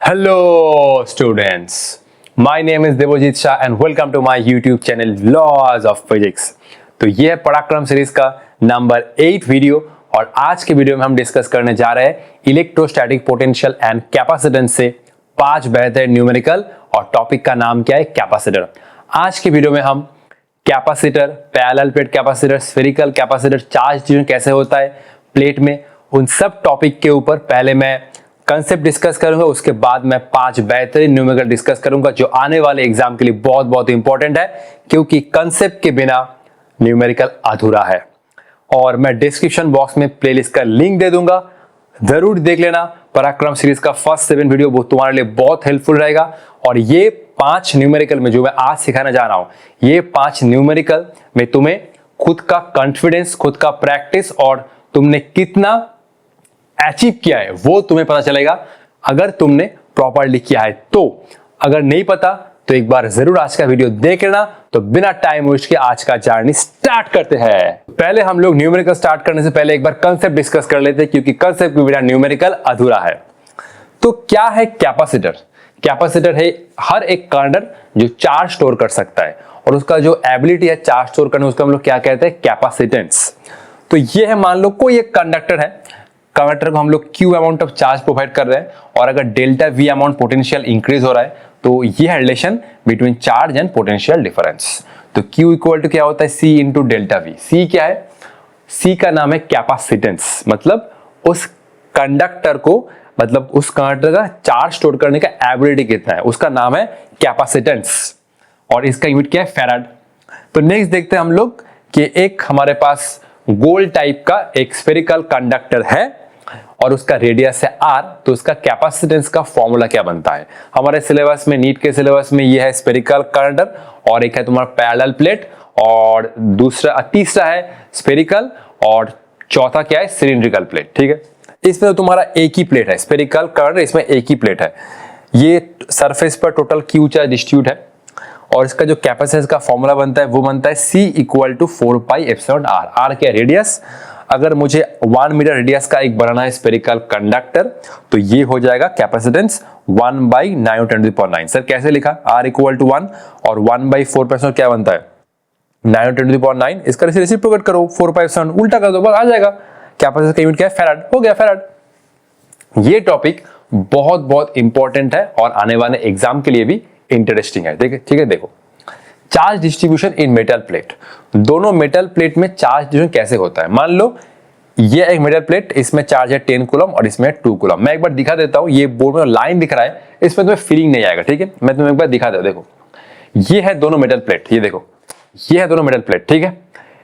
Hello students, my name is Devojit Shah and welcome to my YouTube channel Laws of Physics। तो ये है पराक्रम series का number 8 video और आज के वीडियो में हम डिस्कस करने जा रहे हैं इलेक्ट्रोस्टैटिक पोटेंशियल एंड कैपेसिटेंस से 5 बेहतर न्यूमेरिकल और टॉपिक का नाम क्या है कैपेसिटर। आज के वीडियो में हम capacitor, parallel plate capacitor, spherical capacitor, charge distribution कैसे होता है प्लेट में, उन सब टॉपिक के ऊपर पहले मैं कंसेप्ट डिस्कस करूंगा, उसके बाद मैं 5 बेहतरीन न्यूमेरिकल डिस्कस करूंगा जो आने वाले एग्जाम के लिए बहुत बहुत इंपॉर्टेंट है, क्योंकि कंसेप्ट के बिना न्यूमेरिकल अधूरा है। और मैं डिस्क्रिप्शन बॉक्स में प्लेलिस्ट का लिंक दे दूंगा, जरूर देख लेना। पराक्रम सीरीज का फर्स्ट 7 वीडियो वो तुम्हारे लिए बहुत हेल्पफुल रहेगा। और ये 5 न्यूमेरिकल में जो मैं आज सिखाने जा रहा हूं, ये 5 न्यूमेरिकल में तुम्हें खुद का कॉन्फिडेंस, खुद का प्रैक्टिस और तुमने कितना अचीव किया है वो तुम्हें पता चलेगा अगर तुमने प्रॉपरली किया है। तो अगर नहीं पता तो एक बार जरूर आज का वीडियो देख लेना। तो बिना टाइम वेस्ट के आज का जर्नी स्टार्ट करते हैं। पहले हम लोग न्यूमेरिकल स्टार्ट करने से पहले एक बार कंसेप्ट डिस्कस कर लेते हैं, क्योंकि कंसेप्ट के बिना न्यूमेरिकल अधूरा है। तो क्या है कैपेसिटर? कैपेसिटर है हर एक कंडक्टर जो चार्ज स्टोर कर सकता है और उसका जो एबिलिटी है चार्ज स्टोर करने, उसका हम लोग क्या कहते हैं, कैपेसिटेंस। तो ये है, मान लो कोई एक कंडक्टर है, कंडक्टर को हम लोग Q amount of charge provide कर रहे हैं और अगर delta V amount potential increase हो रहा है तो ये है relation between charge and potential difference. तो Q इक्वल टू क्या होता है, C into delta V। C क्या है? C का नाम है कैपेसिटेंस, मतलब उस कंडक्टर को, मतलब उस कंडक्टर का चार्ज स्टोर करने का एबिलिटी कितना है, उसका नाम है कैपेसिटेंस। और इसका यूनिट क्या है, फैराड। तो नेक्स्ट देखते हैं हम लोग कि एक हमारे पास गोल टाइप का एक स्फेरिकल कंडक्टर है और उसका रेडियस है r, तो उसका कैपेसिटेंस का फॉर्मूला क्या बनता है। हमारे सिलेबस में, नीट के सिलेबस में ये है स्फेरिकल कंडक्टर और एक है तुम्हारा पैरेलल प्लेट और तीसरा है स्फेरिकल और चौथा क्या है, सिलिंड्रिकल प्लेट। ठीक है, इसमें तो तुम्हारा एक ही प्लेट है, स्फेरिकल कंडक्टर, इसमें एक ही प्लेट है। ये सरफेस पर टोटल Q चार्ज डिस्ट्रीब्यूट है और इसका जो कैपेसिटेंस का फॉर्मूला बनता है वो बनता है C equal to 4 pi epsilon R। R क्या, रेडियस। अगर मुझे 1 मीटर रेडियस का एक बनाना है स्फेरिकल कंडक्टर तो ये हो जाएगा कैपेसिटेंस 1 बाई 9 × 10⁹। सर कैसे लिखा, R इक्वल टू 1 और 1 बाई 4 पाई क्या बनता है, 9 × 10⁹। इसका रेसिप्रोकेट करो, 4 पाई एप्सिलॉन उल्टा कर दो, बस आ जाएगा। कैपेसिटेंस का यूनिट क्या है, फैराड। हो गया फैराड। ये टॉपिक बहुत बहुत इंपॉर्टेंट है और आने वाले एग्जाम के लिए भी इंटरेस्टिंग है। ठीक है, देखो charge distribution in metal plate. दोनों मेटल प्लेट में चार्ज डिस्ट्रीब्यूशन कैसे होता है। मान लो ये एक मेटल प्लेट, इसमें चार्ज है 10 कूलम और इसमें 2 कूलम। मैं एक बार दिखा देता हूं, ये बोर्ड में लाइन दिख रहा है, इसमें तुम्हें फीलिंग नहीं आएगा। ठीक है, मैं तुम्हें एक बार दिखा देता हूं। देखो ये है दोनों मेटल प्लेट, ये देखो ये है दोनों मेटल प्लेट। ठीक है,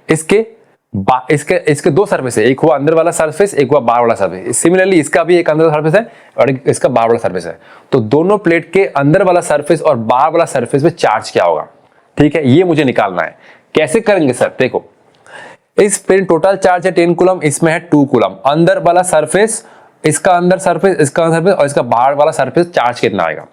इसके 2 सरफेस है, एक हुआ अंदर वाला सरफेस, एक हुआ बाहर वाला सरफेस। सिमिलरली इसका भी एक अंदर वाला सरफेस है और इसका बाहर वाला सरफेस है। तो दोनों प्लेट के अंदर वाला सरफेस और बाहर वाला सरफेस पे चार्ज क्या होगा, ठीक है, ये मुझे निकालना है। कैसे करेंगे सर, देखो इस प्लेट टोटल चार्ज है 10 कूलम, इसमें है 2 कूलम। अंदर वाला सरफेस, इसका अंदर सरफेस, इसका सरफेस और इसका बाहर वाला सरफेस, चार्ज कितना आएगा।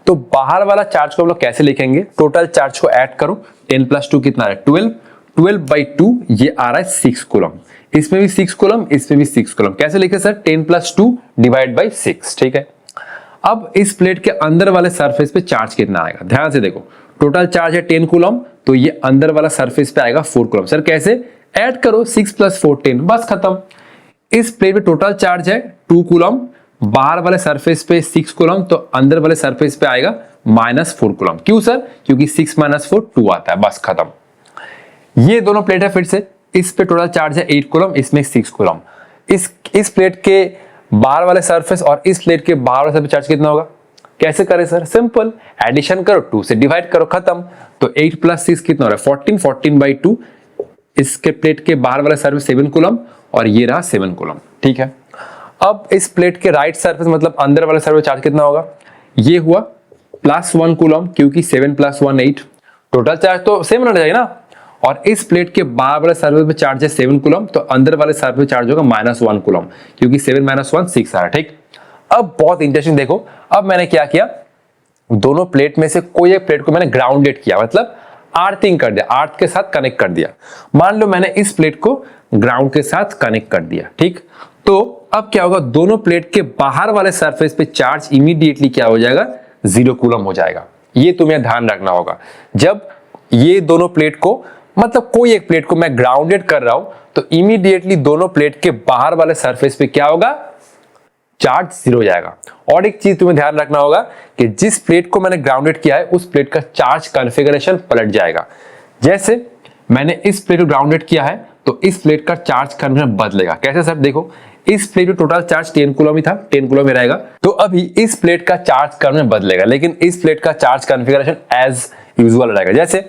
तो बाहर वाला चार्ज को हम लोग कैसे लिखेंगे, टोटल चार्ज को ऐड करो, 10 + 2 कितना है, 12 बाई 2 ये आ रहा है 6 कूलम। इसमें भी 6 कूलम, इसमें भी 6 कूलम। कैसे लिखे सर, 10 + 2 डिवाइड बाई 6। ठीक है, अब इस प्लेट के अंदर वाले सरफेस पे चार्ज कितना आएगा, ध्यान से देखो। टोटल चार्ज है 10 कूलम, तो ये अंदर वाला सरफेस पे आएगा 4 कूलम। सर कैसे, ऐड करो 6 + 4 10, बस खत्म। इस प्लेट पे टोटल चार्ज है 2 कूलम, बाहर वाले सरफेस पे 6 कूलम, तो अंदर वाले सरफेस पे आएगा -4 कूलम। क्यों सर, क्योंकि 6 - 4 2 आता है, बस खत्म। ये दोनों प्लेट है, फिर से इस पे टोटल चार्ज है 8 कूलम, इसमें 6 कूलम। इस प्लेट के बाहर वाले सरफेस और इस प्लेट के बाहर वाले सरफेस चार्ज कितना होगा। कैसे करें सर, सिंपल, एडिशन करो, 2 से डिवाइड करो, खत्म। तो 8 + 6 कितना हो रहा है, 14, 14 बाई 2। इसके प्लेट के बाहर वाला सरफेस 7 कूलम और ये रहा 7 कूलम। ठीक है, अब इस प्लेट के राइट सरफेस, मतलब अंदर वाला सरफेस चार्ज कितना होगा, ये हुआ +1 कूलम, क्योंकि 7 + 1 8, टोटल चार्ज तो सेम रहना चाहिए ना। और इस प्लेट के बाहर वाले सरफेस पे चार्ज है 7 कूलम, तो अंदर वाले सरफेस पे चार्ज होगा -1 कूलम, क्योंकि 7 - 1 6 आ रहा है। ठीक, अब बहुत इंटरेस्टिंग देखो, अब मैंने क्या किया, दोनों प्लेट में से कोई एक प्लेट को मैंने ग्राउंडेड किया, मतलब अर्थिंग कर दिया, अर्थ के साथ कनेक्ट कर दिया। मान लो मैंने इस प्लेट को ग्राउंड के साथ कनेक्ट कर दिया। ठीक, तो अब क्या होगा, दोनों प्लेट के बाहर वाले सरफेस पे चार्ज इमीडिएटली क्या हो जाएगा, 0 कूलम हो जाएगा। ये तुम्हें ध्यान रखना होगा। जब ये दोनों प्लेट को, मतलब कोई एक प्लेट को मैं ग्राउंडेड कर रहा हूं, तो इमीडिएटली दोनों प्लेट के बाहर वाले सरफेस पे क्या होगा, चार्ज 0 हो जाएगा। और एक चीज तुम्हें ध्यान रखना होगा कि जिस प्लेट को मैंने ग्राउंडेड किया है उस प्लेट का चार्ज कॉन्फ़िगरेशन पलट जाएगा। जैसे मैंने इस प्लेट को ग्राउंडेड किया है तो इस प्लेट का चार्ज कॉन्फ़िगरेशन बदलेगा। कैसे सर, देखो इस प्लेट में टोटल चार्ज 10 कूलम ही था, 10 कूलम में रहेगा, तो अभी इस प्लेट का चार्ज कॉन्फ़िगरेशन बदलेगा, लेकिन इस प्लेट का चार्ज कॉन्फ़िगरेशन एज यूजुअल रहेगा। जैसे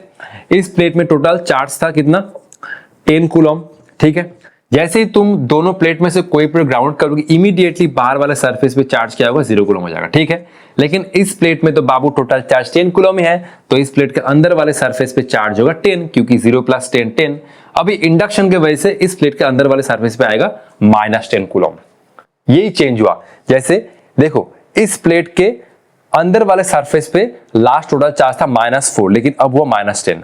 इस प्लेट में टोटल चार्ज था कितना, 10 कूलम, ठीक है। जैसे ही तुम दोनों प्लेट में से कोई प्लेट ग्राउंड करोगे, इमीडिएटली बाहर वाले सरफेस पे चार्ज क्या होगा, 0 कूलम हो जाएगा, ठीक है। लेकिन इस प्लेट में तो बाबू टोटल चार्ज 10 कूलम ही है, तो इस प्लेट के अंदर वाले सरफेस पे चार्ज होगा 10, क्योंकि 0 + 10 10। अभी इंडक्शन के वजह से इस प्लेट के अंदर वाले सरफेस पे आएगा -10 कूलम। यही चेंज हुआ। जैसे देखो इस प्लेट के अंदर वाले सरफेस पे लास्ट टोटल चार्ज था -4, लेकिन अब वो -10।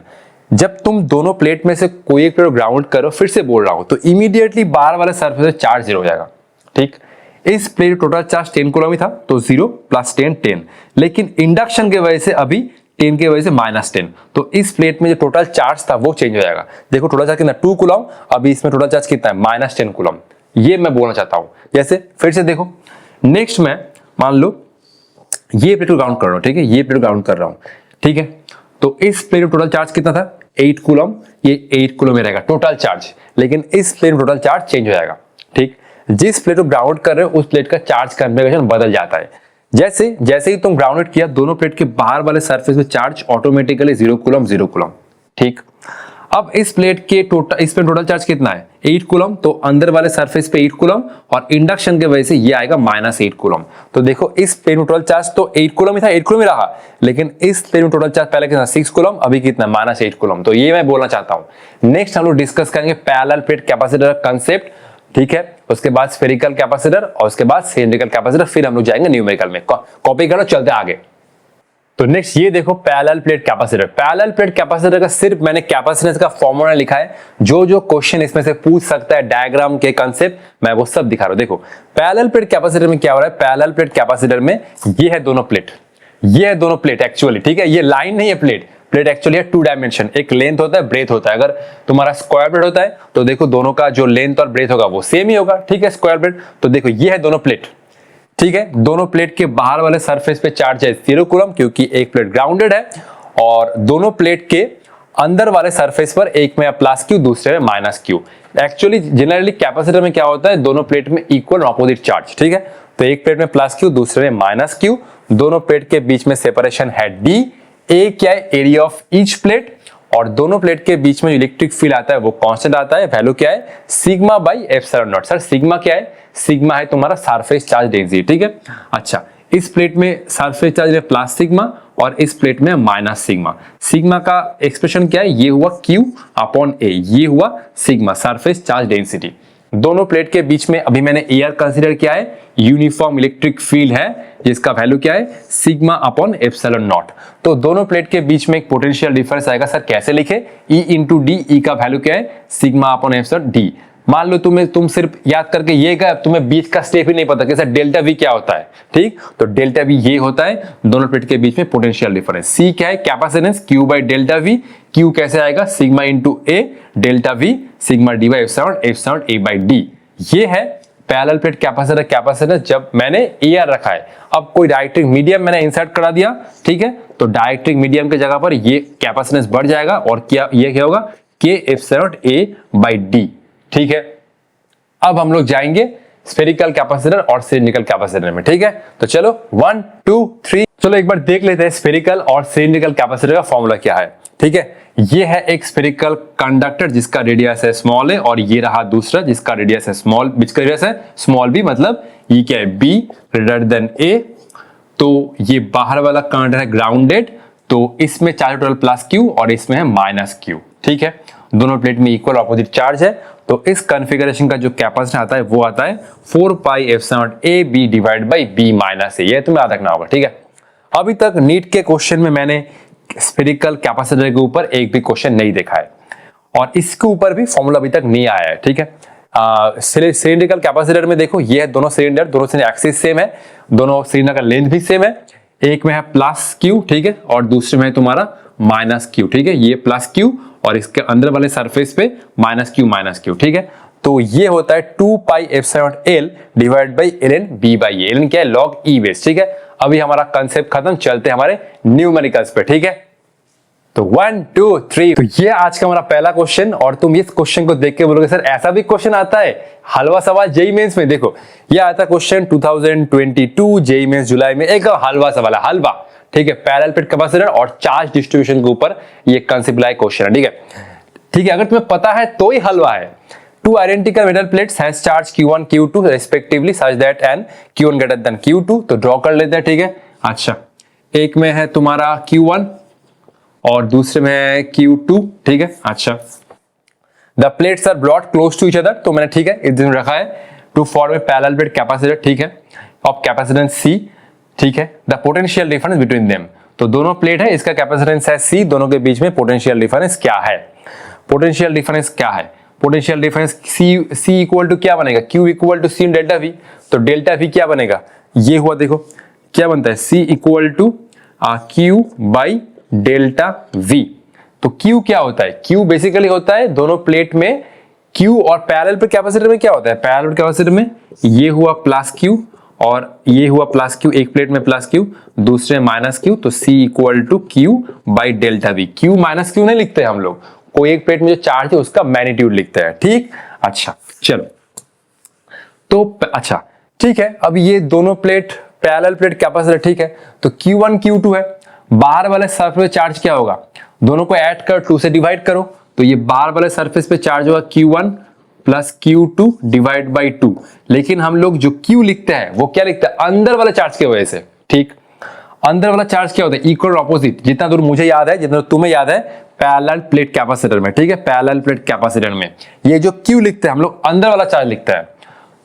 जब तुम दोनों प्लेट में से कोई एक प्लेट ग्राउंड करो, फिर से बोल रहा हूं, तो इमीडिएटली बाहर वाले सरफेस पे चार्ज 0 हो जाएगा, ठीक। इस प्लेट टोटल चार्ज 10 कूलम ही था, तो 0 + 10 10, लेकिन इंडक्शन के वजह से अभी 10 की वजह से -10, तो इस प्लेट में जो टोटल चार्ज था वो चेंज हो जाएगा। देखो टोटल चार्ज कितना, 2 कूलम, अभी इसमें टोटल चार्ज कितना है, -10 कूलम। ये मैं बोलना चाहता हूं। जैसे फिर से देखो, नेक्स्ट में मान लो ये प्लेट को ग्राउंड कर रहा हूं, ठीक है, ये प्लेट ग्राउंड कर रहा हूं, ठीक है। तो इस प्लेट में टोटल चार्ज कितना था, 8 कूलम, ये 8 कूलम में रहेगा टोटल चार्ज, लेकिन इस प्लेट में टोटल चार्ज चेंज हो जाएगा, ठीक। जिस प्लेट को ग्राउंड कर रहे हो उस प्लेट का चार्ज कॉन्फ़िगरेशन बदल जाता है। जैसे ही तुम ग्राउंडेड किया, दोनों प्लेट के बाहर वाले सरफेस पे चार्ज ऑटोमेटिकली 0 कूलम 0 कूलम, ठीक। अब इस प्लेट के टोटल चार्ज कितना है, 8 कूलम, तो अंदर वाले सरफेस पे 8 कूलम, और इंडक्शन के वजह से ये आएगा -8 कूलम। तो देखो इस प्लेट में टोटल चार्ज तो 8 कूलम ही था, 8 कूलम ही रहा, लेकिन इस प्लेट में टोटल चार्ज पहले कितना, 6 कूलम, अभी कितना, -8 कूलम। तो ये मैं बोलना चाहता हूं। नेक्स्ट हम लोग डिस्कस करेंगे पैरेलल प्लेट कैपेसिटर कंसेप्ट, ठीक है। उसके बाद स्फेरिकल कैपेसिटर, और उसके बाद सिलिंड्रिकल कैपेसिटर, फिर हम लोग जाएंगे न्यूमेरिकल में। कॉपी करो, चलते आगे। तो नेक्स्ट ये देखो parallel plate capacitor. Parallel plate capacitor का सिर्फ मैंने कैपेसिटेंस का फॉर्मूला लिखा है। जो क्वेश्चन इसमें से पूछ सकता है, डायग्राम के कंसेप्ट, मैं वो सब दिखा रहा हूं। देखो पैरेलल प्लेट कैपेसिटर में क्या हो रहा है, पैरेलल प्लेट कैपेसिटर में ये है दोनों प्लेट, ये है दोनों प्लेट एक्चुअली, ठीक है। ये लाइन नहीं है, प्लेट एक्चुअली है 2 डायमेंशन, एक लेंथ होता है, ब्रेथ होता है। अगर तुम्हारा स्क्वायर प्लेट होता है तो देखो दोनों का जो लेंथ और ब्रेथ होगा वो सेम ही होगा, ठीक है, स्क्वायर प्लेट। तो देखो ये है दोनों प्लेट, ठीक है। दोनों प्लेट के बाहर वाले सरफेस पे चार्ज है 0 कूलम, क्योंकि एक प्लेट ग्राउंडेड है, और दोनों प्लेट के अंदर वाले सरफेस पर एक में +Q, दूसरे में -Q। एक्चुअली जनरली कैपेसिटर में क्या होता है, दोनों प्लेट में इक्वल ऑपोजिट चार्ज, ठीक है। तो एक प्लेट में +Q, दूसरे में -Q, दोनों प्लेट के बीच में सेपरेशन है D। ए क्या है, एरिया ऑफ ईच प्लेट, और दोनों प्लेट के बीच में इलेक्ट्रिक फील्ड आता है वो कांस्टेंट आता है, वैल्यू क्या है, σ/ε0। सर सिग्मा क्या है, सिग्मा है तुम्हारा सरफेस चार्ज डेंसिटी, ठीक है। अच्छा, इस प्लेट में सरफेस चार्ज है +σ और इस प्लेट में -σ। सिग्मा का एक्सप्रेशन क्या है, ये हुआ Q/A, ये हुआ सिग्मा, सरफेस चार्ज डेंसिटी। दोनों प्लेट के बीच में अभी मैंने एयर कंसीडर किया है, यूनिफॉर्म इलेक्ट्रिक फील्ड है जिसका वैल्यू क्या है, σ/ε0। तो दोनों प्लेट के बीच में एक पोटेंशियल डिफरेंस आएगा। सर कैसे लिखे, E × D, E का वैल्यू क्या है, σ/ε0D। मान लो तुम सिर्फ याद करके ये गए, तुम्हें बीच का स्टेप ही नहीं पता कि सर डेल्टा V क्या होता है, ठीक। तो डेल्टा V ये होता है दोनों प्लेट के बीच में पोटेंशियल डिफरेंस। C क्या है, कैपेसिटेंस, Q/ΔV। Q कैसे आएगा, σ × A, delta V, σ/d/ε0, A/d। ये है पैरेलल प्लेट कैपेसिटर जब मैंने एयर रखा है। अब कोई डाइलेक्ट्रिक मीडियम मैंने इंसर्ट करा दिया, ठीक है, तो डाइलेक्ट्रिक मीडियम की जगह पर ये कैपेसिटेंस बढ़ जाएगा, और ये क्या होगा, K/ε0A/d, ठीक है। अब हम लोग जाएंगे स्फेरिकल कैपेसिटर और सिलिंड्रिकल कैपेसिटर में, ठीक है। तो चलो 1 2 3, चलो एक बार देख लेते हैं स्फेरिकल और सिलिंड्रिकल कैपेसिटर का फॉर्मूला क्या है, ठीक है। ये है एक स्फेरिकल कंडक्टर जिसका रेडियस है स्मॉल a, और ये रहा दूसरा जिसका रेडियस है स्मॉल b, मतलब ये क्या है, b > a। तो ये बाहर वाला कंडक्टर है ग्राउंडेड, तो इसमें चार्ज टोटल +Q और इसमें है -Q, ठीक है। दोनों प्लेट में इक्वल ऑपोजिट चार्ज है, तो इस कॉन्फ़िगरेशन का जो कैपेसिटेंस आता है वो आता है 4πε0AB/b - a। ये तुम्हें याद रखना होगा, ठीक है। अभी तक नीट के क्वेश्चन में मैंने स्फेरिकल कैपेसिटर के ऊपर एक भी क्वेश्चन नहीं देखा है, और इसके ऊपर भी फॉर्मूला अभी तक नहीं आया है, ठीक है। सिलिंड्रिकल कैपेसिटर में देखो ये है दोनों सिलेंडर एक्सिस सेम है, दोनों सिलेंडर का लेंथ भी सेम है। एक में है प्लस क्यू, ठीक है, और दूसरे में है तुम्हारा माइनस क्यू, ठीक है। ये प्लस क्यू और इसके अंदर वाले सरफेस पे माइनस क्यू, ठीक है। तो ये होता है 2 pi epsilon L divide by ln b by A. ln क्या है? log e बेस, ठीक है। अभी हमारा कंसेप्ट खत्म, चलते हैं हमारे न्यूमेरिकल्स पे, ठीक है। तो 1 2 3, तो ये आज का हमारा पहला क्वेश्चन। और तुम इस क्वेश्चन को देख के बोलोगे सर ऐसा भी क्वेश्चन आता है हलवा सवाल जेईई मेंस में? देखो ये आता है क्वेश्चन 2022 जेईई मेंस जुलाई में, एक हलवा सवाल है, हलवा, ठीक है। पैरेलल प्लेट कैपेसिटर और चार्ज डिस्ट्रीब्यूशन के ऊपर ये कंसेप्ट लाइक क्वेश्चन है, ठीक है। ठीक है, अगर तुम्हें पता है तो ही हलवा है। Two identical metal plates has charge Q1 Q2 respectively such that n Q1 greater than Q2, तो ड्रॉ कर लेते हैं, ठीक है। अच्छा, एक में है तुम्हारा Q1 और दूसरे में है Q2, ठीक है। अच्छा, the plates are brought close to each other, तो मैंने ठीक है इस दिन रखा है to form a parallel plate capacitor, ठीक है, of capacitance C, ठीक है। the potential difference between them, तो दोनों प्लेट है, इसका कैपेसिटेंस है C, दोनों के बीच में पोटेंशियल डिफरेंस क्या है? पोटेंशियल डिफरेंस क्या है? Potential difference C equal to क्या बनेगा? Q equal to C delta V, तो डेल्टा V क्या बनेगा? ये हुआ, देखो क्या बनता है, C equal to Q by delta V। तो Q क्या होता है? Q बेसिकली होता है दोनों प्लेट में Q, और पैरेलल पे कैपेसिटर में क्या होता है? पैरेलल कैपेसिटर में ये हुआ प्लस Q और ये हुआ प्लस Q, एक प्लेट में प्लस Q दूसरे में माइनस Q, तो C equal to Q by delta V। Q minus Q नहीं लिखते हम लोग, कोई एक प्लेट में जो चार्ज है उसका मैग्नीट्यूड लिखते हैं, ठीक। अच्छा चलो, तो अच्छा ठीक है, अब ये दोनों प्लेट पैरेलल प्लेट कैपेसिटर, ठीक है। तो Q1 Q2 है, बाहर वाले सरफेस पे चार्ज क्या होगा? दोनों को ऐड कर 2 से डिवाइड करो, तो ये बाहर वाले सरफेस पे चार्ज होगा Q1 plus Q2 divide by 2। लेकिन हम लोग जो Q लिखते हैं वो क्या लिखते हैं? अंदर वाले चार्ज की वजह से, ठीक। अंदर वाला चार्ज क्या होता है? इक्वल ऑपोजिट, जितना दूर मुझे याद है, जितना तुम्हें याद है, पैरेलल प्लेट कैपेसिटर में, ठीक है। पैरेलल प्लेट कैपेसिटर में ये जो Q लिखते हैं हम लोग अंदर वाला चार्ज लिखते हैं,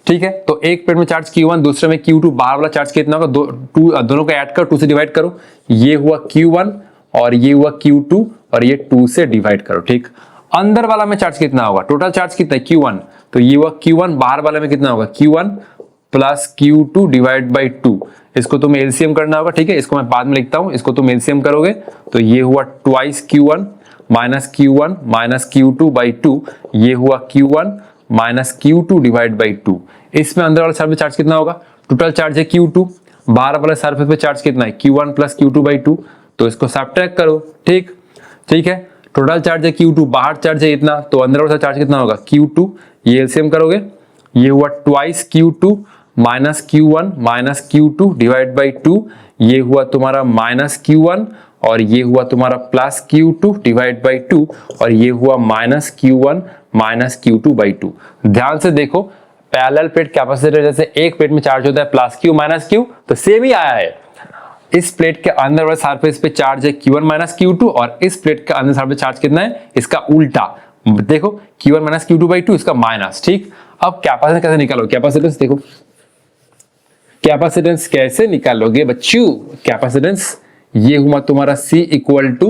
ठीक है। तो एक प्लेट में चार्ज Q1 दूसरे में Q2, बाहर वाला चार्ज कितना होगा? दोनों को ऐड कर 2 से डिवाइड करो, ये हुआ Q1 और ये हुआ Q2 और ये 2 से डिवाइड करो, ठीक। अंदर वाला में चार्ज कितना होगा? टोटल चार्ज कितना है? Q1, तो ये हुआ Q1, बाहर वाले में कितना होगा? Q1 plus Q2 divide by 2। इसको तुम्हें एलसीएम करना होगा, ठीक है। इसको मैं बाद में लिखता हूं, इसको तुम एलसीएम करोगे तो ये हुआ twice Q1 minus Q2 by 2, ये हुआ Q1 minus Q2 divide by 2। इसमें अंदर वाला सरफेस चार्ज कितना होगा? टोटल चार्ज है Q2, बाहर वाले सरफेस पे चार्ज कितना है? Q1 प्लस Q2 बाई 2, तो इसको सब्ट्रैक्ट करो, ठीक, ठीक है। टोटल चार्ज है Q2, बाहर चार्ज है इतना, तो अंदर वाला चार्ज कितना होगा? Q2, ये एलसीएम करोगे, ये हुआ twice Q2 minus Q2 divide by 2, ये हुआ तुम्हारा माइनस Q1 और ये हुआ तुम्हारा प्लस Q2 डिवाइड बाई 2 और ये हुआ माइनस Q2 बाई 2। ध्यान से देखो, पैरेलल प्लेट कैपेसिटर जैसे एक प्लेट में चार्ज होता है प्लस Q माइनस Q, तो सेम ही आया है। इस प्लेट के अंदर वाले सरफेस पे चार्ज है Q1 माइनस Q2 और इस प्लेट के अंदर सरफेस चार्ज कितना है? इसका उल्टा, देखो Q1 माइनस Q2 बाई 2, इसका माइनस, ठीक। अब कैपेसिटेंस कैसे निकालो? कैपेसिटेंस देखो, कैपेसिटेंस कैसे निकालोगे बच्चों? कैपेसिटेंस ये हुआ तुम्हारा C equal to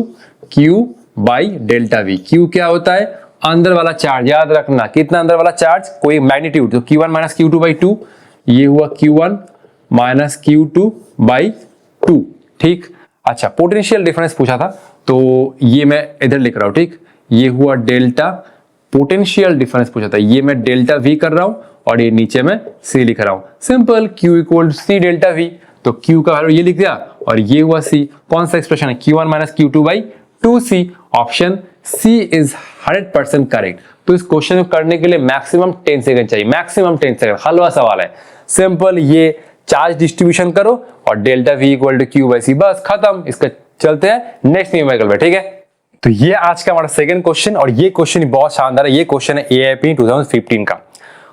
Q by delta V। Q क्या होता है? अंदर वाला चार्ज, याद रखना कितना अंदर वाला चार्ज, कोई मैग्नीट्यूड, तो Q1 माइनस Q2 बाई 2, ये हुआ Q1 माइनस Q2 बाई 2, ठीक। अच्छा, पोटेंशियल डिफरेंस पूछा था तो ये मैं इधर लिख रहा हूं, ठीक। ये हुआ डेल्टा, पोटेंशियल डिफरेंस पूछा था, ये मैं डेल्टा V कर रहा हूं और ये नीचे में C लिख रहा हूं। Simple, Q equal to C delta V, तो Q का वैल्यू ये लिख दिया और ये हुआ C। कौन सा एक्सप्रेशन है? Q1 minus Q2 by 2C। Option C is 100% correct. तो इस क्वेश्चन को करने के लिए मैक्सिमम 10 सेकंड चाहिए, मैक्सिमम 10 सेकंड, हलवा सवाल है। सिंपल, ये चार्ज डिस्ट्रीब्यूशन करो और delta V equal to Q by C, बस खत्म। इसका चलते हैं नेक्स्ट न्यूमेरिकल पे, ठीक है। तो ये आज का हमारा सेकंड क्वेश्चन और ये क्वेश्चन बहुत शानदार है। ये क्वेश्चन है AIP 2015 का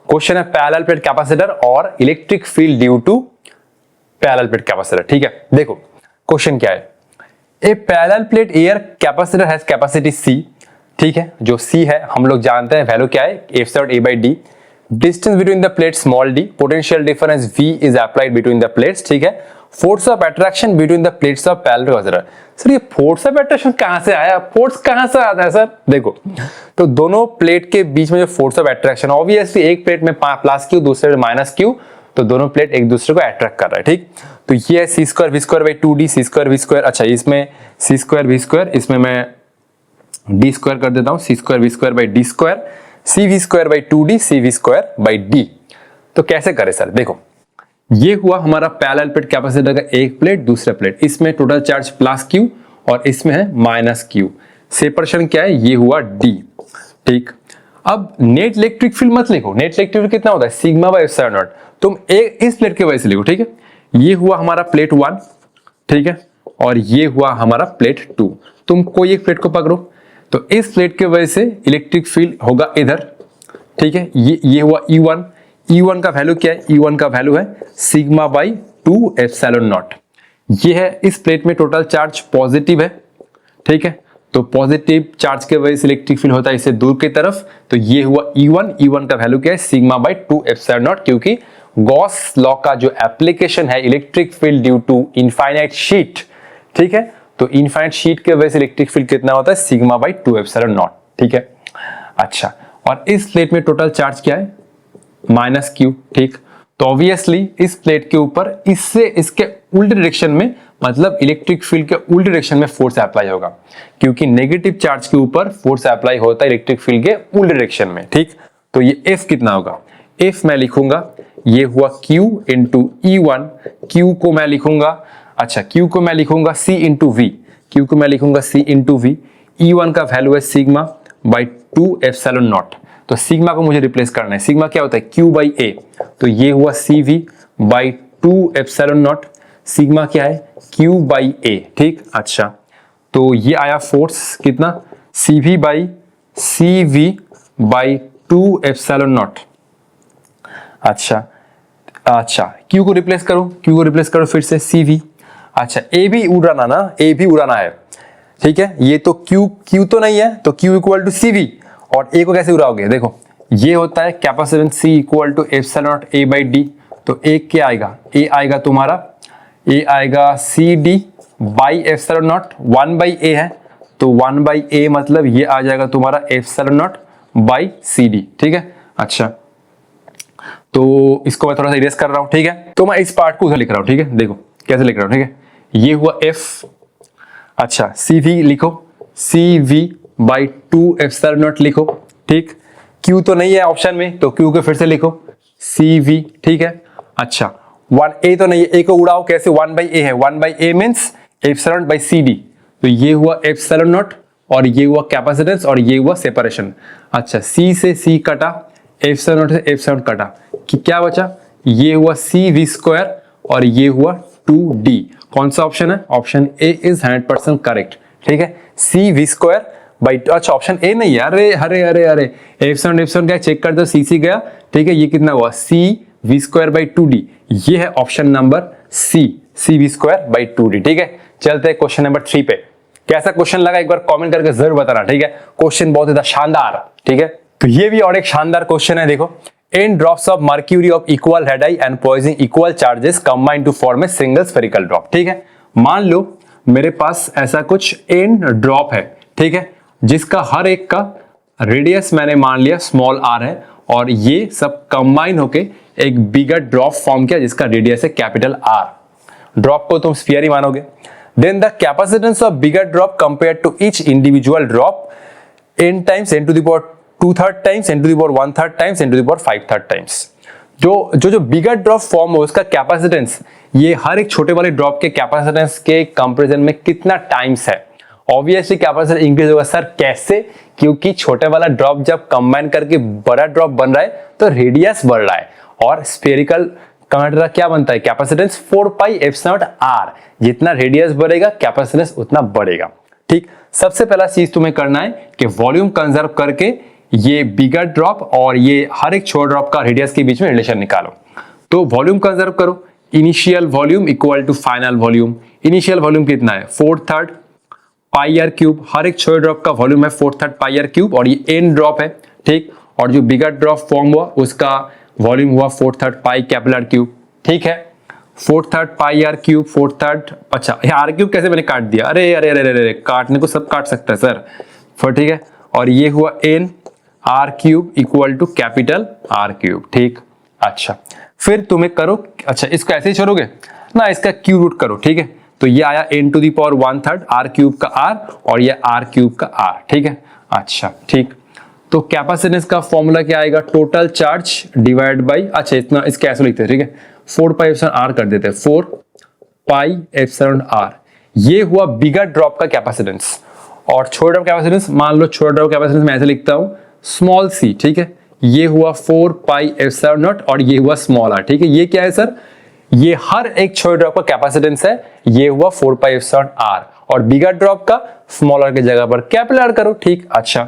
क्वेश्चन है, पैरेलल प्लेट कैपेसिटर और electric field due to parallel plate capacitor, ठीक है। देखो क्वेश्चन क्या है, a parallel plate air capacitor has capacity C, ठीक है। जो C है हम लोग जानते हैं वैल्यू क्या है, epsilon A by D। Distance between the plate small d, potential difference V is applied between the plates, ठीक है। Force of attraction between the plates of parallel capacitor. Sir ये फोर्स ऑफ अट्रैक्शन कहां से आया, force कहां से आता है सर? देखो, तो दोनों प्लेट के बीच में जो फोर्स ऑफ अट्रैक्शन, ऑब्वियसली एक प्लेट में प्लस क्यू, दूसरे में माइनस क्यू, तो दोनों प्लेट एक दूसरे को अट्रैक्ट कर रहा है, ठीक। तो ये है C square V square by 2d, C square V square, अच्छा इसमें सी स्क्वायर वी स्क्वायर, इसमें मैं डी स्क्वायर कर देता हूं, C square V square by D square, C V square by 2d, C V square by D. तो कैसे करें सर? देखो, ये हुआ हमारा पैरेलल प्लेट कैपेसिटर का एक प्लेट, दूसरा प्लेट, इसमें टोटल चार्ज प्लस क्यू और इसमें है माइनस क्यू। सेपरेशन क्या है? ये हुआ डी, ठीक। अब नेट इलेक्ट्रिक फील्ड मत लिखो, नेट इलेक्ट्रिक फील्ड कितना होता है? Sigma by epsilon not. तुम एक इस प्लेट के वजह से लिखो, ठीक है। ये हुआ हमारा प्लेट 1, ठीक है, और ये हुआ हमारा प्लेट 2। तुम कोई एक प्लेट को पकड़ो, तो इस प्लेट के वजह से इलेक्ट्रिक फील्ड होगा इधर, ठीक है। ये हुआ E1, E1 का वैल्यू क्या है? E1 का वैल्यू है सिग्मा बाई 2 एप्सिलॉन नॉट। ये है इस प्लेट में टोटल चार्ज पॉजिटिव है, ठीक है, तो पॉजिटिव चार्ज के वजह से इलेक्ट्रिक फील्ड होता है इससे दूर की तरफ। तो ये हुआ E1, E1 का वैल्यू क्या है? सिग्मा बाई 2 एप्सिलॉन नॉट, क्योंकि गॉस लॉ का जो एप्लीकेशन है electric field due to infinite sheet, ठीक है, तो इनफाइनाइट शीट के वजह से इलेक्ट्रिक फील्ड कितना होता है? सिग्मा बाई 2 एप्सिलॉन नॉट, ठीक है। अच्छा, और इस प्लेट में टोटल चार्ज क्या है? माइनस क्यू, ठीक। तो ऑब्वियसली इस प्लेट के ऊपर इससे इसके उल्टे डायरेक्शन में, मतलब इलेक्ट्रिक फील्ड के उल्टे डायरेक्शन में फोर्स अप्लाई होगा, क्योंकि नेगेटिव चार्ज के ऊपर फोर्स अप्लाई होता है इलेक्ट्रिक फील्ड के उल्टे डायरेक्शन में, ठीक। तो ये F कितना होगा? F मैं लिखूंगा, ये हुआ Q इंटू E1, Q को मैं लिखूंगा, अच्छा Q को मैं लिखूंगा C इंटू V, Q को मैं लिखूंगा C इंटू V। E1 का वैल्यू है सिग्मा बाई 2 एप्सिलॉन नॉट। तो सिग्मा को मुझे रिप्लेस करना है, सिग्मा क्या होता है? Q बाई A, तो ये हुआ CV by 2 epsilon not. Sigma क्या है? Q बाई A, ठीक। अच्छा, तो ये आया फोर्स कितना? CV by CV by 2 epsilon not. अच्छा, Q को रिप्लेस करो, Q को रिप्लेस करो फिर से CV। अच्छा, A भी उड़ाना ना, A भी उड़ाना है, ठीक है। ये तो Q तो नहीं है, तो Q इक्वल टू CV, और A को कैसे उड़ाओगे? देखो, ये होता है capacitance C equal to epsilon naught A by D। तो A क्या आएगा? A आएगा तुम्हारा, A आएगा CD by epsilon not, 1 by A है, तो 1 बाई A मतलब ये आ जाएगा तुम्हारा एप्सिलॉन नॉट बाई CD, ठीक है। अच्छा, तो इसको मैं थोड़ा सा इरेज कर रहा हूं, ठीक है। तो मैं इस पार्ट को उधर लिख रहा हूं, ठीक है। देखो कैसे लिख रहा हूं, ठीक है। ये हुआ F, अच्छा CV लिखो, CV बाई 2 एप्सिलॉन नॉट लिखो, ठीक। Q तो नहीं है ऑप्शन में, तो Q को फिर से लिखो CV, ठीक है। अच्छा, 1A तो नहीं है, A को उड़ाओ, कैसे? 1 बाई A है, 1 by A means epsilon by CD, तो ये हुआ एप्सिलॉन नॉट, और ये हुआ कैपेसिटेंस, और ये हुआ सेपरेशन। अच्छा, C से C कटा, एप्सिलॉन नॉट से एप्सिलॉन कटा, कि क्या बचा? ये हुआ CV स्क्वायर और ये हुआ 2D। कौन सा ऑप्शन है? ऑप्शन A इज 100% करेक्ट, ठीक है। CV स्क्वायर बाई, अच्छा ऑप्शन ए नहीं है, अरे अरे अरे अरे, एप्सिलॉन क्या चेक कर दो, सी गया, ठीक है। ये कितना हुआ? CV स्क्वायर बाई 2D, ये है option number C, CV square by 2D, ठीक है। चलते हैं क्वेश्चन नंबर 3 पे। कैसा क्वेश्चन लगा एक बार कमेंट करके जरूर बताना, ठीक है। क्वेश्चन बहुत ही शानदार, ठीक है। तो ये भी और एक शानदार क्वेश्चन है, देखो। n drops of mercury of equal radii and possessing equal charges combine to form a single spherical drop, ठीक है। मान लो मेरे पास ऐसा कुछ n ड्रॉप है, ठीक है, जिसका हर एक का रेडियस मैंने मान लिया स्मॉल r है, और ये सब कंबाइन होके एक बिगर ड्रॉप फॉर्म किया जिसका रेडियस है कैपिटल R। ड्रॉप को तुम स्फीयर ही मानोगे। Then the capacitance of bigger drop compare to each individual drop n times n to the power 2/3 times n to the power 1/3 times n to the power 5/3 times. जो bigger drop form हो उसका capacitance, ये हर एक छोटे वाले drop के capacitance के comparison में कितना टाइम्स है। ऑब्वियसली कैपेसिटेंस इंक्रीज होगा। सर कैसे? क्योंकि छोटे वाला ड्रॉप जब कंबाइन करके बड़ा ड्रॉप बन रहा है तो रेडियस बढ़ रहा है, और स्फेरिकल कंडक्टर क्या बनता है? Capacitance 4 pi epsilon not r। जितना रेडियस बढ़ेगा कैपेसिटेंस उतना बढ़ेगा, ठीक। सबसे पहला चीज तुम्हें करना है कि वॉल्यूम कंजर्व करके ये बिगर ड्रॉप और ये हर एक छोटा ड्रॉप का रेडियस के बीच में रिलेशन निकालो। तो वॉल्यूम कंजर्व करो, initial volume equal to final volume. Initial volume कितना है? 4/3 पाई आर क्यूब। हर एक छोटे ड्रॉप का वॉल्यूम है 4/3 पाई आर क्यूब, और ये n ड्रॉप है, ठीक। और जो बिगर ड्रॉप फॉर्म हुआ उसका वॉल्यूम हुआ 4/3 पाई कैपिटल आर क्यूब, ठीक है। 4 third pi R cube 4 third, अच्छा ये आर क्यूब कैसे मैंने काट दिया, अरे अरे अरे अरे काटने को सब काट सकता है सर, फिर ठीक है। और ये हुआ n R cube equal to capital R cube, ठीक। अच्छा फिर तुम्हें करो, अच्छा इसको ऐसे ही छोड़ोगे ना, इसका क्यूब रूट करो, ठीक है। तो ये आया n to the power 1/3 R cube का आर और ये आर क्यूब का आर, ठीक है। अच्छा ठीक, तो कैपेसिटेंस का फॉर्मूला क्या आएगा, टोटल चार्ज डिवाइड बाई, अच्छा इतना इसके ऐसे लिखते हैं, ठीक है, 4 पाई एप्सिलॉन आर कर देते हैं, 4 पाई एप्सिलॉन आर। ये हुआ बिगर ड्रॉप का कैपेसिटेंस। और छोटा ड्रॉप कैपेसिटेंस, मान लो छोटा ड्रॉप कैपेसिटेंस मैं ऐसे लिखता हूं स्मॉल सी, ठीक है। ये हुआ 4 पाई एप्सिलॉन नॉट और ये हुआ स्मॉल आर, ठीक है। ये क्या है सर, ये हर एक छोटे ड्रॉप का कैपेसिटेंस है, ये हुआ 4 पाई एप्सिलॉन आर, और बिगर ड्रॉप का स्मॉल आर की जगह पर कैपिटल आर करो, ठीक। अच्छा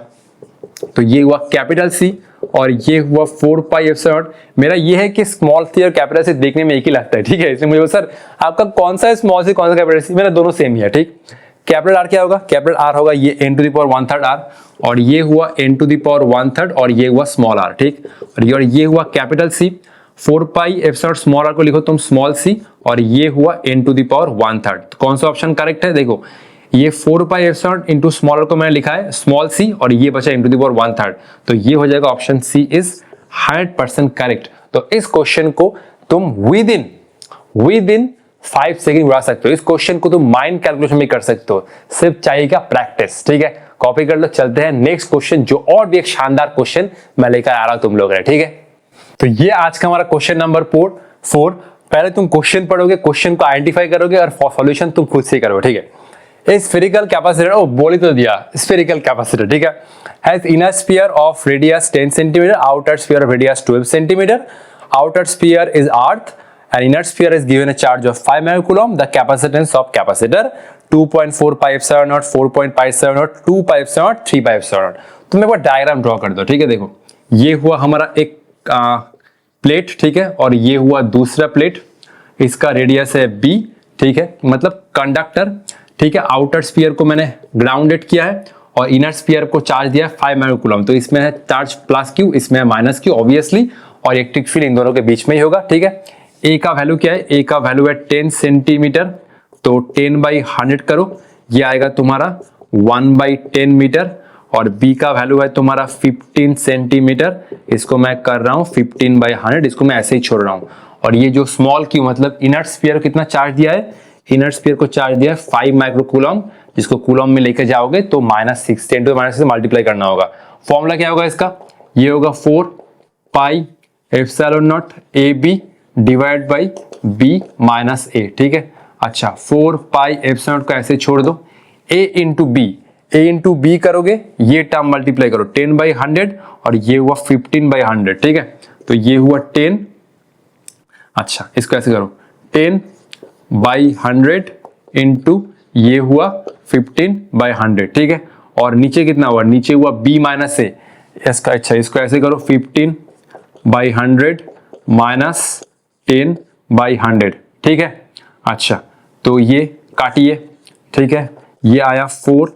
तो ये हुआ कैपिटल सी और ये हुआ 4 पाई एप्सिलॉन। मेरा ये है कि स्मॉल सी और कैपिटल सी देखने में एक ही लगता है, ठीक है, इसलिए मुझे सर आपका कौन सा है स्मॉल सी कौन सा कैपिटल सी, मेरा दोनों सेम ही है, ठीक। कैपिटल आर क्या होगा, कैपिटल आर होगा ये n to the power 1/3 R, और ये हुआ n टू द पावर 1/3 और ये हुआ स्मॉल आर, ठीक। और ये हुआ capital C, 4 pi epsilon small R को लिखो तुम स्मॉल सी, और ये हुआ n टू द पावर 1/3। कौन सा ऑप्शन करेक्ट है, देखो ये 4 pi epsilon into small R को मैंने लिखा है स्मॉल सी, और ये बचा n टू द पावर 1/3, तो ये हो जाएगा ऑप्शन सी इज 100% करेक्ट। तो इस क्वेश्चन को तुम विद इन 5 सेकंड उड़ा सकते हो, इस क्वेश्चन को तुम माइंड कैलकुलेशन में कर सकते हो, सिर्फ चाहिए क्या प्रैक्टिस, ठीक है। कॉपी कर लो, चलते हैं नेक्स्ट क्वेश्चन, जो और भी एक शानदार क्वेश्चन मैं लेकर आ रहा हूं तुम लोग, ठीक है। तो ये आज का हमारा क्वेश्चन नंबर 4। पहले तुम क्वेश्चन पढ़ोगे, क्वेश्चन को आइडेंटिफाई करोगे और सॉल्यूशन तुम खुद से करोगे, ठीक है। स्फेरिकल कैपेसिटर, ओ बोल तो दिया, स्फेरिकल कैपेसिटर, ठीक है, has inner sphere of radius 10 centimetre, outer sphere of radius 12 centimetre, outer sphere is earth, an inner sphere is given a charge of 5 microcoulomb, the capacitance of capacitor 2.4 pi epsilon naught, 4.57 naught, 2 pi epsilon naught, 3 pi epsilon naught। तुम एक बार diagram draw कर दो, ठीक है। देखो ये हुआ हमारा एक प्लेट, ठीक है, और ये हुआ दूसरा प्लेट, इसका रेडियस है b, ठीक है, मतलब कंडक्टर, ठीक है। आउटर स्फीयर को मैंने ग्राउंडेड किया है और इनर स्फीयर को चार्ज दिया है 5 माइक्रोकूलम, तो इसमें है चार्ज प्लस q, इसमें है माइनस q ऑब्वियसली, और इलेक्ट्रिक फील्ड इन दोनों के बीच में ही होगा, ठीक है। ए का वैल्यू क्या है, ए का वैल्यू है 10 सेंटीमीटर, तो 10/100 करो, ये आएगा तुम्हारा 1/10 मीटर, और बी का वैल्यू है तुम्हारा 15 सेंटीमीटर, इसको मैं कर रहा हूं 15/100, इसको मैं ऐसे ही छोड़ रहा हूं। और ये जो स्मॉल क्यू मतलब इनर स्फीयर कितना चार्ज दिया है, इनर स्फीयर को चार्ज दिया है 5 माइक्रोकूलम, जिसको कूलम में लेके जाओगे तो -6 10 टू -6 से मल्टीप्लाई करना होगा। फॉर्मूला क्या होगा इसका, ये होगा 4 pi epsilon not A B divide by B minus A, ठीक है। अच्छा 4 पाई एप्सिलॉन को ऐसे छोड़ दो, a इंटू बी करोगे, ये टर्म मल्टीप्लाई करो 10/100 और ये हुआ 15/100, ठीक है। तो ये हुआ 10, अच्छा इसको ऐसे करो 10/100 इंटू ये हुआ 15/100, ठीक है। और नीचे कितना हुआ, नीचे हुआ b माइनस ए, इसका अच्छा इसको ऐसे करो 15/100 माइनस 10/100, ठीक है। अच्छा तो ये काटिए, ठीक है, ये आया 4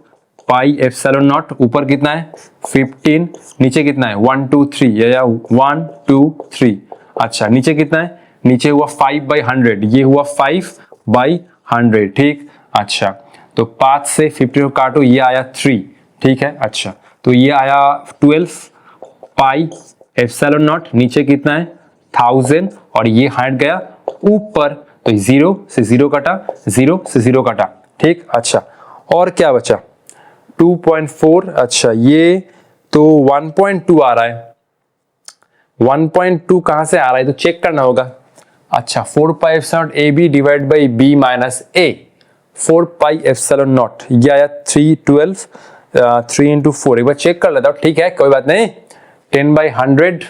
पाई एप्सिलॉन नॉट, ऊपर कितना है 15, नीचे कितना है 1 2 3, ये 1 2 3, अच्छा नीचे कितना है, नीचे हुआ 5/100, ये हुआ 5/100, ठीक। अच्छा तो 5 से 15 को काटो, ये आया 3, ठीक है। अच्छा तो ये आया 12 पाई एप्सिलॉन नॉट, नीचे कितना है 1000, और ये हट गया ऊपर, तो 0 से 0 कटा, 0 से 0 कटा, ठीक। अच्छा और क्या बचा 2.4, अच्छा ये तो 1.2 आ रहा है, 1.2 कहां से आ रहा है तो चेक करना होगा। अच्छा 4 pi epsilon A B divide by B minus A, 4 pi epsilon naught, ये आया 312, 3 इंटू 4, एक बार चेक कर लेता हूं, ठीक है कोई बात नहीं, 10/100,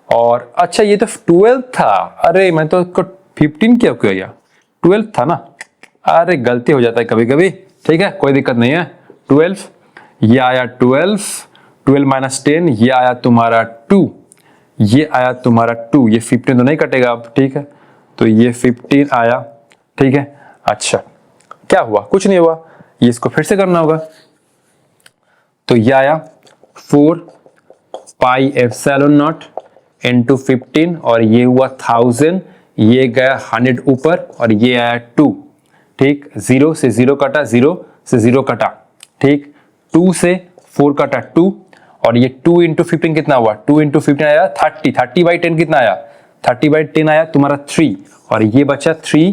और अच्छा ये तो 12 था, अरे मैं तो 15 क्या किया, 12 था ना, अरे गलती हो जाता है कभी कभी, ठीक है कोई दिक्कत नहीं है। 12, ये आया 12 माइनस 10, ये आया तुम्हारा 2, ये आया तुम्हारा 2, ये 15 तो नहीं कटेगा अब, ठीक है, तो ये 15 आया, ठीक है। अच्छा क्या हुआ, कुछ नहीं हुआ, ये इसको फिर से करना होगा, तो ये आया 4 पाई एप्सिलॉन नॉट इंटू 15, और ये हुआ 1000, ये गया 100 ऊपर और ये आया 2, ठीक। 0 से 0 कटा, 0 से 0 कटा, ठीक। 2 से 4 कटा 2, और ये 2 इंटू 15 कितना हुआ, 2 इंटू 15 आया 30, 30/10 कितना आया, 30/10 आया तुम्हारा 3, और ये बचा 3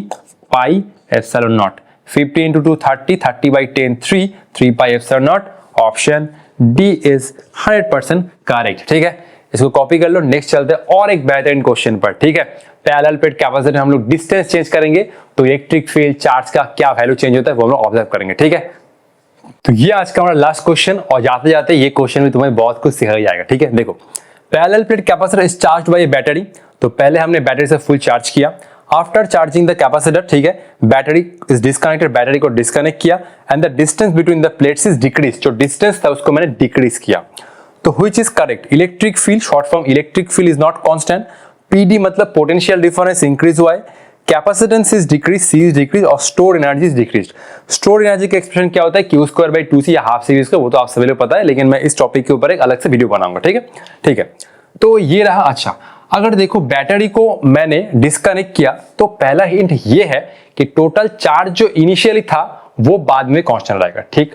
पाई epsilon not. 50 into 2 30, 30/10 3, 3 pi epsilon not. Option D is 100% correct, ठीक है। इसको कॉपी कर लो। नेक्स्ट चलते हैं और एक बेहतरीन क्वेश्चन पर, ठीक है। पैरेलल प्लेट कैपेसिटर हम लोग डिस्टेंस चेंज करेंगे तो इलेक्ट्रिक फील्ड चार्ज का क्या वैल्यू चेंज होता है वो हम लोग ऑब्जर्व करेंगे, ठीक है। तो ये आज का हमारा लास्ट क्वेश्चन, और जाते जाते ये क्वेश्चन में तुम्हें बहुत कुछ सिखाया जाएगा, ठीक है। देखो, parallel plate capacitor is charged bye A battery. तो पहले हमने बैटरी से फुल चार्ज किया। आफ्टर चार्जिंग द कैपेसिटर, ठीक है, बैटरी इज डिस्कनेक्टेड, बैटरी को डिस्कनेक्ट किया, and the distance between the plates is decrease. जो डिस्टेंस था उसको मैंने डिक्रीज किया। तो which is correct? Electric field, short form electric field is not constant. PD मतलब पोटेंशियल डिफरेंस इंक्रीज हुआ है, capacitance is decrease, C is decrease, और store energy is decrease. Store energy का एक्सप्रेशन क्या होता है? Q²/2C या हाफ सीरीज का, वो तो आप सभी लोग पता है, लेकिन मैं इस टॉपिक के ऊपर एक अलग से वीडियो बनाऊंगा, ठीक है, ठीक है। तो ये रहा। अच्छा, अगर देखो बैटरी को मैंने डिस्कनेक्ट किया तो पहला हिंट ये है कि टोटल चार्ज जो इनिशियली था वो बाद में कांस्टेंट रहेगा, ठीक।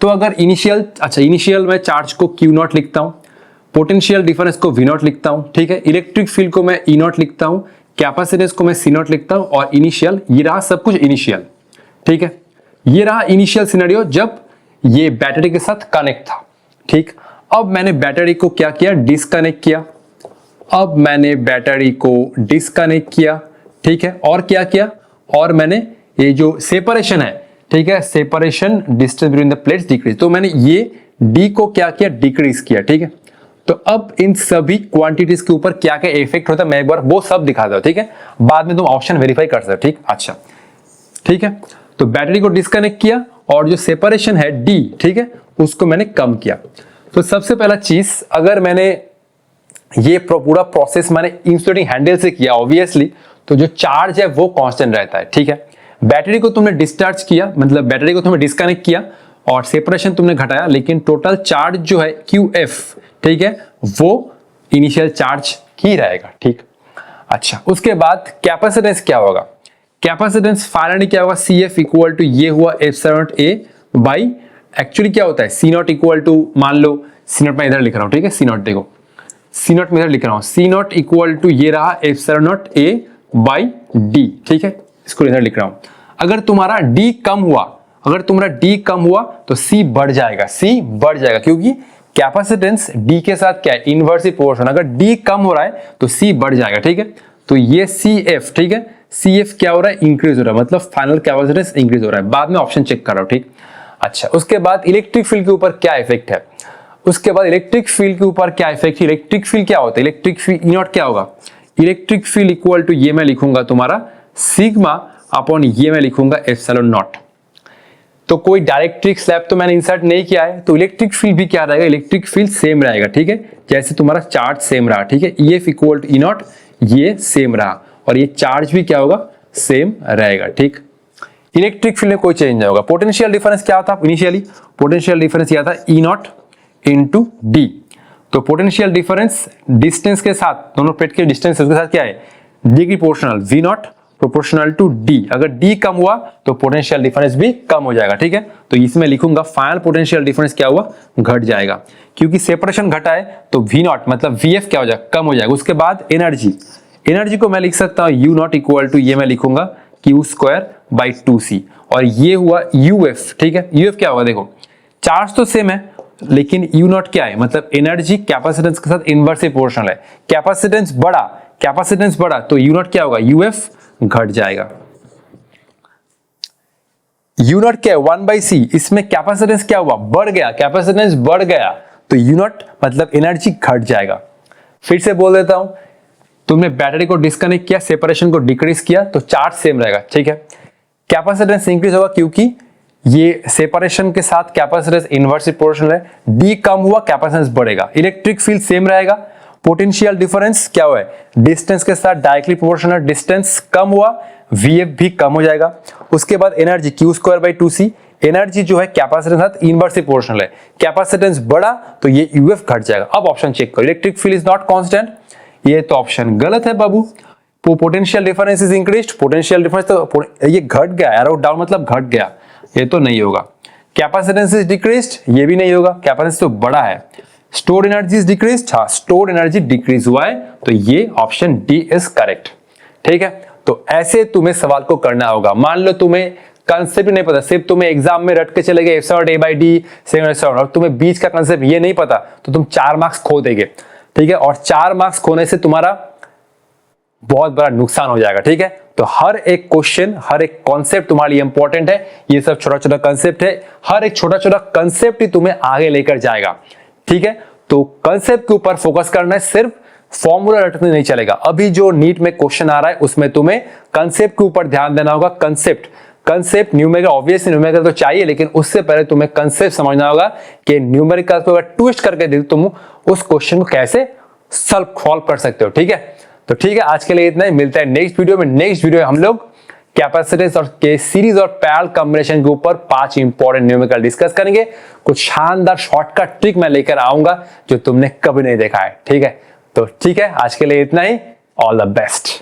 तो अगर इनिशियल में चार्ज को Q0 लिखता हूं, पोटेंशियल डिफरेंस को V0 लिखता हूं, ठीक है, इलेक्ट्रिक फील्ड को मैं E0 लिखता हूं, कैपेसिटेंस को मैं C0 लिखता हूं, और इनिशियल, ये रहा सब कुछ इनिशियल, ठीक है। ये रहा इनिशियल सिनेरियो जब ये बैटरी के साथ कनेक्ट था, ठीक। अब मैंने बैटरी को क्या किया? डिस्कनेक्ट किया। अब मैंने बैटरी को डिस्कनेक्ट किया, ठीक है, और क्या किया? और मैंने ये जो सेपरेशन है, ठीक है, separation distance between the plates decrease, तो मैंने ये डी को क्या किया? डिक्रीज किया, ठीक है। तो अब इन सभी क्वांटिटीज के ऊपर क्या क्या इफेक्ट होता है मैं एक बार वो सब दिखा दो, ठीक है, बाद में तुम ऑप्शन वेरीफाई कर सकते हो, ठीक। अच्छा, ठीक है। तो बैटरी को डिस्कनेक्ट किया और जो सेपरेशन है डी, ठीक है, उसको मैंने कम किया। तो सबसे पहला चीज, अगर मैंने ये पूरा प्रोसेस मैंने इंसुलेटिंग हैंडल से किया ऑब्वियसली, तो जो चार्ज है वो कांस्टेंट रहता है, ठीक है। बैटरी को तुमने डिस्चार्ज किया, मतलब बैटरी को तुमने डिस्कनेक्ट किया और सेपरेशन तुमने घटाया, लेकिन टोटल चार्ज जो है QF, ठीक है, वो इनिशियल चार्ज ही रहेगा, ठीक। अच्छा, उसके बाद कैपेसिटेंस क्या होगा? कैपेसिटेंस फाइनली क्या होगा? CF इक्वल टू ये हुआ ε0A बाई, एक्चुअली क्या होता है C0 इक्वल टू, मान लो C0 मैं इधर लिख रहा हूं, ठीक है, C0 देखो, C0 में इधर लिख रहा हूं, C0 इक्वल टू ये रहा ε0A बाई D, ठीक है, इसको इधर लिख रहा हूं। अगर तुम्हारा D कम हुआ, तो C बढ़ जाएगा, क्योंकि कैपेसिटेंस D के साथ क्या है? Inversely proportional. अगर D कम हो रहा है तो C बढ़ जाएगा, ठीक है। तो ये CF, ठीक है, CF क्या हो रहा है? इंक्रीज हो रहा है, मतलब फाइनल कैपेसिटेंस इंक्रीज हो रहा है। बाद में ऑप्शन चेक कर रहा हूं, ठीक। अच्छा, उसके बाद इलेक्ट्रिक फील्ड के ऊपर क्या इफेक्ट है? इलेक्ट्रिक फील्ड क्या होता है? इलेक्ट्रिक फील्ड E0 क्या होगा? इलेक्ट्रिक फील्ड इक्वल टू ये मैं लिखूंगा तुम्हारा सिग्मा अपॉन ये मैं लिखूंगा एप्सिलॉन नॉट। तो कोई डायरेक्ट्रिक स्लैब तो मैंने इंसर्ट नहीं किया है, तो इलेक्ट्रिक फील्ड भी क्या रहेगा? इलेक्ट्रिक फील्ड सेम रहेगा, ठीक है, जैसे तुम्हारा चार्ज सेम रहा, ठीक है। EF इक्वल टू E0 ये सेम रहा, और ये चार्ज भी क्या होगा? सेम रहेगा, ठीक। इलेक्ट्रिक फील्ड में कोई चेंज नहीं होगा। पोटेंशियल डिफरेंस क्या था इनिशियली? पोटेंशियल डिफरेंस क्या था? E0 into D. तो पोटेंशियल डिफरेंस डिस्टेंस के साथ, दोनों प्लेट के डिस्टेंस के साथ क्या है? डी की proportional, V0 proportional to D. अगर डी कम हुआ तो पोटेंशियल डिफरेंस भी कम हो जाएगा, ठीक है। तो इसमें लिखूंगा फाइनल पोटेंशियल डिफरेंस क्या हुआ? घट जाएगा, क्योंकि सेपरेशन घटा है तो V0 मतलब VF क्या हो जाएगा? कम हो जाएगा। उसके बाद एनर्जी को मैं लिख सकता हूं U0 इक्वल टू ये मैं लिखूंगा Q²/2C, और ये हुआ UF, ठीक है। UF क्या होगा? देखो चार्ज तो सेम है, लेकिन U0 क्या है? मतलब एनर्जी कैपेसिटेंस के साथ इनवर्सली प्रोपोर्शनल है। कैपेसिटेंस बढ़ा तो U0 क्या होगा? UF घट जाएगा। U0 क्या है? 1/C। इसमें कैपेसिटेंस क्या हुआ? कैपेसिटेंस बढ़ गया तो U0 मतलब एनर्जी घट जाएगा। फिर से बोल देता हूं, तुमने बैटरी को डिस्कनेक्ट किया, सेपरेशन को डिक्रीज किया, तो चार्ज सेम रहेगा, ठीक है। कैपेसिटेंस इंक्रीज होगा क्योंकि ये सेपरेशन के साथ कैपेसिटेंस इनवर्सली प्रोपोर्शनल है। डी कम हुआ, कैपेसिटेंस बढ़ेगा। इलेक्ट्रिक फील्ड सेम रहेगा। पोटेंशियल डिफरेंस क्या हुआ है? डिस्टेंस के साथ डायरेक्टली प्रोपोर्शनल। डिस्टेंस कम हुआ, VF भी कम हो जाएगा। उसके बाद एनर्जी Q²/2C। एनर्जी जो है कैपेसिटेंस के साथ इनवर्सली प्रोपोर्शनल है। कैपेसिटेंस बढ़ा तो ये UF घट जाएगा। अब ऑप्शन चेक करो, electric field is not constant, ये तो ऑप्शन गलत है बाबू। Potential difference is increased, potential difference तो ये घट गया, एरो डाउन मतलब घट गया, ये तो नहीं होगा। कैपेसिटेंस इज डिक्रीज्ड, ये भी नहीं होगा, कैपेसिटेंस तो बड़ा है। स्टोर्ड एनर्जी इज डिक्रीज्ड, हाँ स्टोर्ड एनर्जी डिक्रीज हुआ है, तो ये ऑप्शन डी इज करेक्ट। ठीक है, तो ऐसे तुम्हें सवाल को करना होगा। मान लो तुम्हें कंसेप्ट नहीं पता, सिर्फ तुम्हें एग्जाम में रट के चले गए एफ ए बाई डी और तुम्हें बीच का कंसेप्ट ये नहीं पता, तो तुम 4 मार्क्स खो देगे। ठीक है, और 4 मार्क्स खोने से तुम्हारा बहुत बड़ा नुकसान हो जाएगा। ठीक है, तो हर एक क्वेश्चन, हर एक कॉन्सेप्ट तुम्हारे लिए इंपॉर्टेंट है। ये सब छोटा छोटा कंसेप्ट है, हर एक छोटा छोटा कंसेप्ट ही तुम्हें आगे लेकर जाएगा। ठीक है, तो कंसेप्ट के ऊपर फोकस करना है, सिर्फ फॉर्मूला रटने नहीं चलेगा। अभी जो नीट में क्वेश्चन आ रहा है उसमें तुम्हें कंसेप्ट के ऊपर ध्यान देना होगा। कंसेप्ट न्यूमेरिकल, ऑब्वियसली न्यूमेरिकल तो चाहिए, लेकिन उससे पहले तुम्हें कंसेप्ट समझना होगा कि न्यूमेरिकल को अगर ट्विस्ट करके दे तुम उस क्वेश्चन को कैसे सॉल्व कर सकते हो। ठीक है, तो ठीक है, आज के लिए इतना ही। मिलता है नेक्स्ट वीडियो में। नेक्स्ट वीडियो में हम लोग कैपेसिटेंस और के सीरीज और पैरेलल कॉम्बिनेशन के ऊपर 5 इंपॉर्टेंट न्यूमेरिकल डिस्कस करेंगे। कुछ शानदार शॉर्टकट ट्रिक मैं लेकर आऊंगा जो तुमने कभी नहीं देखा है। ठीक है, तो ठीक है, आज के लिए इतना ही। All the best.